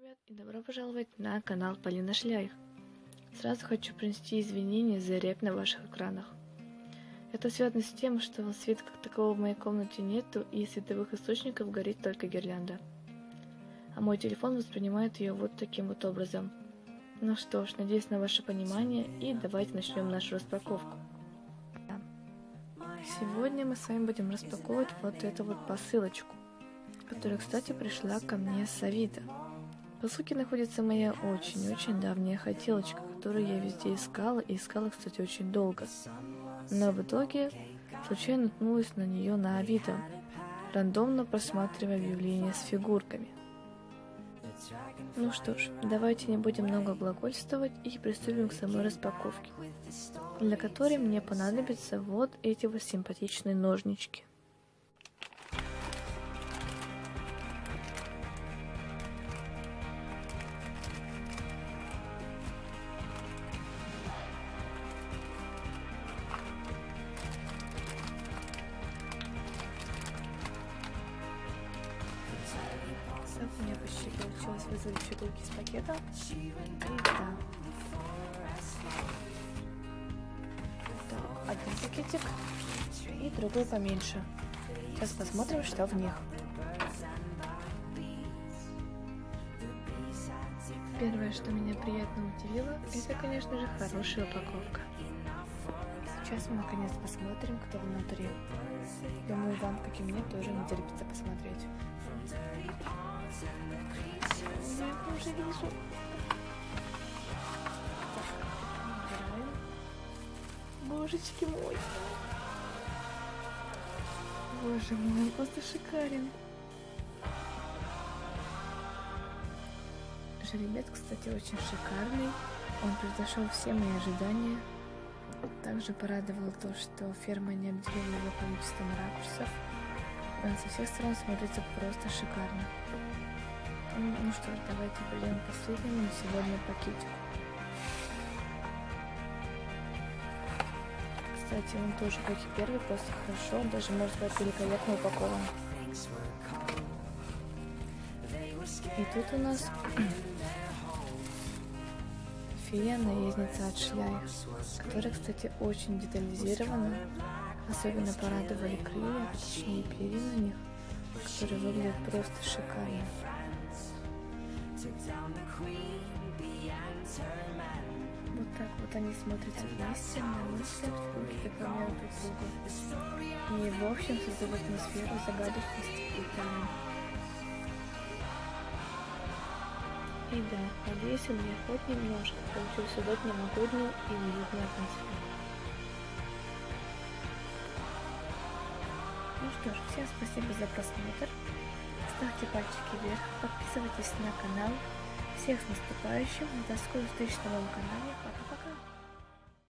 Ребят, и добро пожаловать на канал Полина Шляих. Сразу хочу принести извинения за рябь на ваших экранах. Это связано с тем, что света как такового в моей комнате нету, и из световых источников горит только гирлянда. А мой телефон воспринимает ее вот таким вот образом. Ну что ж, надеюсь на ваше понимание, и давайте начнем нашу распаковку. Сегодня мы с вами будем распаковывать вот эту вот посылочку, которая, кстати, пришла ко мне с Авито. По сути, находится моя очень-очень давняя хотелочка, которую я везде искала, и искала, кстати, очень долго. Но в итоге случайно наткнулась на нее на Авито, рандомно просматривая объявления с фигурками. Ну что ж, давайте не будем много глагольствовать и приступим к самой распаковке, для которой мне понадобятся вот эти вот симпатичные ножнички. Так, у меня почти получилось вызвать фигурки из пакета. Итак, один пакетик и другой поменьше. Сейчас посмотрим, что в них. Первое, что меня приятно удивило, это, конечно же, хорошая упаковка. Сейчас мы наконец посмотрим, кто внутри. Думаю, вам, как и мне, тоже не терпится посмотреть. Я его уже вижу. Так, божечки мой. Боже мой, он просто шикарен. Жеребец, кстати, очень шикарный. Он превзошел все мои ожидания. Также порадовало то, что ферма не обделила его количеством ракурсов. Он со всех сторон смотрится просто шикарно. Ну что ж, давайте перейдем к последнему на сегодня пакетику. Кстати, он тоже, как и первый, просто хорошо, даже можно сказать, великолепно упакован. И тут у нас фея, наездница от Шляих, которая, кстати, очень детализирована. Особенно порадовали крылья, точнее перья на них, которые выглядят просто шикарно. Вот так вот они смотрятся вместе, на мысли, фигурки дополняют друг друга. И в общем создают атмосферу загадочности и тайны. И да, подвесил я хоть немножко, получился удобно новогоднюю и уютную атмосферу. Ну что ж, всем спасибо за просмотр. Ставьте пальчики вверх, подписывайтесь на канал. Всех с наступающим. До скорых встреч на моем канале. Пока-пока.